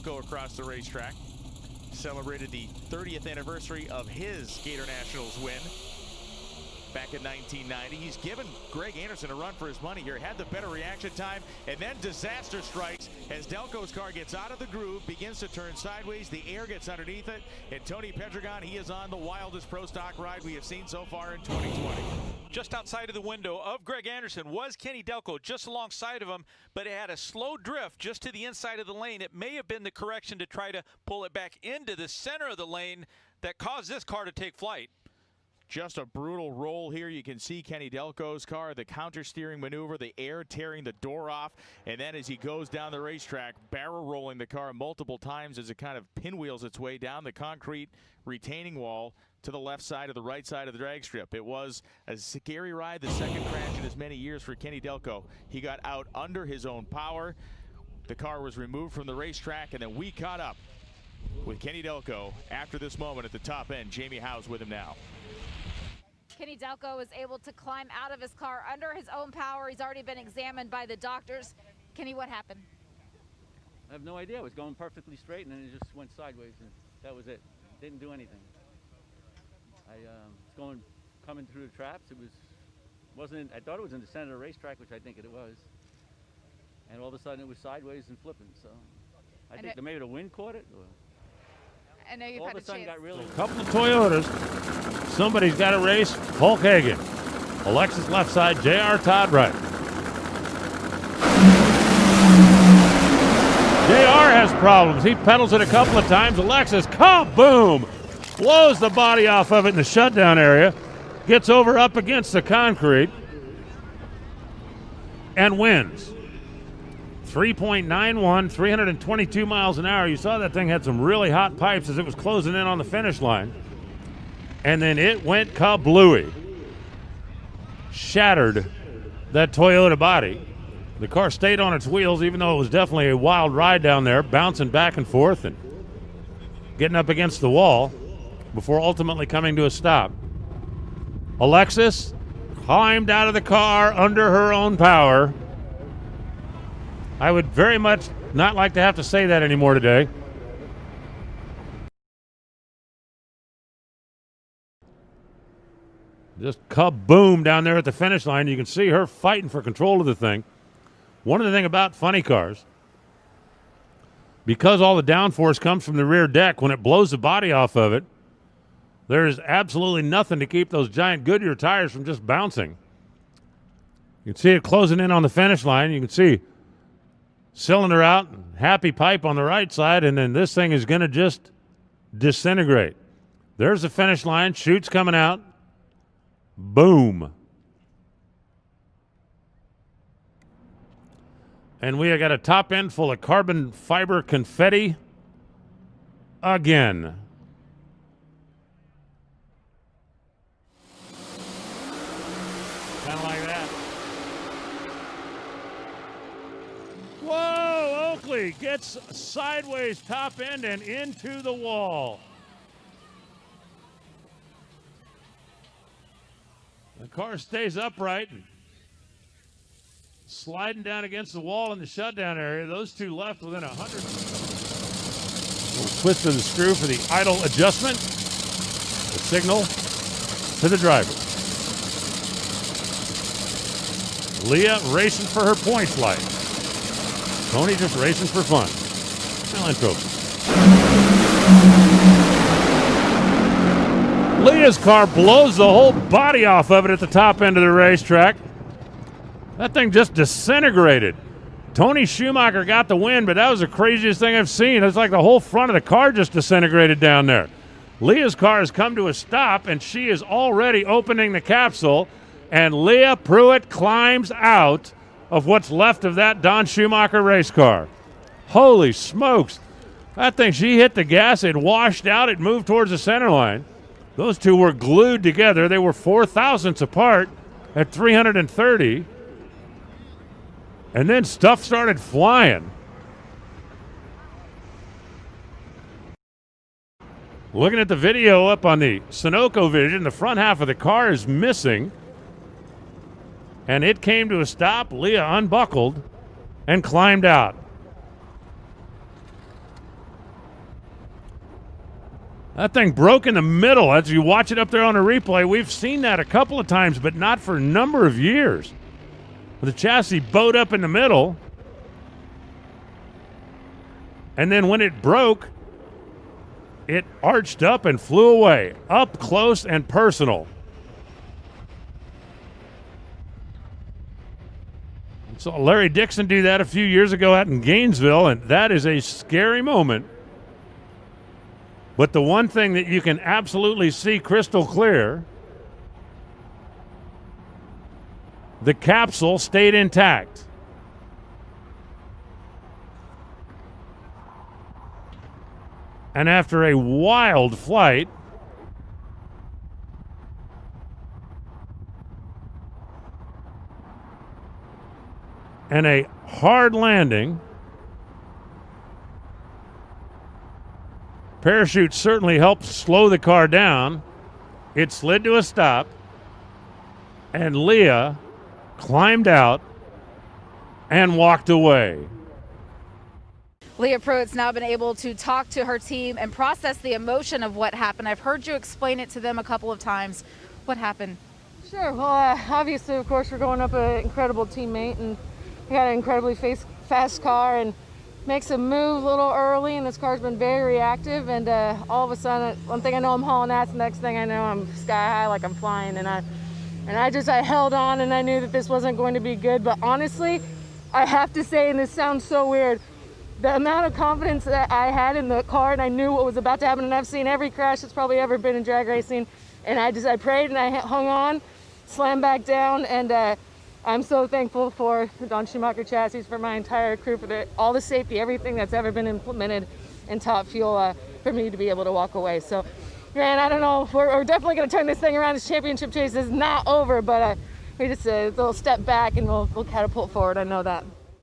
Delco across the racetrack. Celebrated the 30th anniversary of his Gator Nationals win back in 1990. He's given Greg Anderson a run for his money here. Had the better reaction time, and then disaster strikes as Delco's car gets out of the groove, begins to turn sideways. The air gets underneath it, and Tony Pedregon, he is on the wildest pro stock ride we have seen so far in 2020. Just outside of the window of Greg Anderson was Kenny Delco, just alongside of him, but it had a slow drift just to the inside of the lane. It may have been the correction to try to pull it back into the center of the lane that caused this car to take flight. Just a brutal roll here. You can see Kenny Delco's car, the counter steering maneuver, the air tearing the door off, and then as he goes down the racetrack, barrel rolling the car multiple times as it kind of pinwheels its way down the concrete retaining wall to the left side of the right side of the drag strip. It was a scary ride, the second crash in as many years for Kenny Delco. He got out under his own power. The car was removed from the racetrack, and then we caught up with Kenny Delco after this moment at the top end. Jamie Howe's with him now. Kenny Delco was able to climb out of his car under his own power. He's already been examined by the doctors. Kenny, what happened? I have no idea. It was going perfectly straight, and then it just went sideways, and that was it. Didn't do anything. Was coming through the traps. Wasn't. I thought it was in the center of the racetrack, which I think it was. And all of a sudden, it was sideways and flipping. So I think that maybe the wind caught it. Or I know you've all had of a sudden got really. A couple of Toyotas. Somebody's got to race. Hulk Hagen. Alexis left side. JR Todd right. JR has problems. He pedals it a couple of times. Alexis, kaboom! Blows the body off of it in the shutdown area. Gets over up against the concrete. And wins. 3.91, 322 miles an hour. You saw that thing had some really hot pipes as it was closing in on the finish line. And then it went kablooey. Shattered that Toyota body. The car stayed on its wheels, even though it was definitely a wild ride down there, bouncing back and forth and getting up against the wall before ultimately coming to a stop. Alexis climbed out of the car under her own power. I would very much not like to have to say that anymore today. Just kaboom down there at the finish line. You can see her fighting for control of the thing. One of the things about funny cars, because all the downforce comes from the rear deck, when it blows the body off of it, there is absolutely nothing to keep those giant Goodyear tires from just bouncing. You can see it closing in on the finish line. You can see cylinder out, happy pipe on the right side, and then this thing is going to just disintegrate. There's the finish line. Chutes coming out. Boom. And we have got a top end full of carbon fiber confetti again. Kind of like that. Whoa, Oakley gets sideways top end and into the wall. The car stays upright, sliding down against the wall in the shutdown area. Those two left within 100. Little twist of the screw for the idle adjustment. The signal to the driver. Leah racing for her points light. Tony just racing for fun. Allen Trophy. Leah's car blows the whole body off of it at the top end of the racetrack. That thing just disintegrated. Tony Schumacher got the win, but that was the craziest thing I've seen. It's like the whole front of the car just disintegrated down there. Leah's car has come to a stop, and she is already opening the capsule, and Leah Pruitt climbs out of what's left of that Don Schumacher race car. Holy smokes. That thing, she hit the gas, it washed out, it moved towards the center line. Those two were glued together. They were 0.04 apart at 330. And then stuff started flying. Looking at the video up on the Sunoco Vision, the front half of the car is missing. And it came to a stop. Leah unbuckled and climbed out. That thing broke in the middle. As you watch it up there on a replay, we've seen that a couple of times, but not for a number of years. The chassis bowed up in the middle, and then when it broke, it arched up and flew away, up close and personal. So Larry Dixon do that a few years ago out in Gainesville, and that is a scary moment. But the one thing that you can absolutely see crystal clear, the capsule stayed intact. And after a wild flight, and a hard landing, parachute certainly helped slow the car down. It slid to a stop, and Leah climbed out and walked away. Leah Pruitt's now been able to talk to her team and process the emotion of what happened. I've heard you explain it to them a couple of times. What happened? Sure. Well, obviously, of course, we're going up an incredible teammate, and we got an incredibly fast car, and makes a move a little early, and this car's been very reactive, and all of a sudden, one thing I know I'm hauling ass, the next thing I know I'm sky high like I'm flying, and I held on, and I knew that this wasn't going to be good. But honestly, I have to say, and this sounds so weird, the amount of confidence that I had in the car, and I knew what was about to happen, and I've seen every crash that's probably ever been in drag racing, and I prayed and I hung on, slammed back down, and I'm so thankful for the Don Schumacher chassis, for my entire crew, for all the safety, everything that's ever been implemented in Top Fuel for me to be able to walk away. So, man, I don't know. We're definitely going to turn this thing around. This championship chase is not over, but we just a little step back and we'll catapult forward. I know that.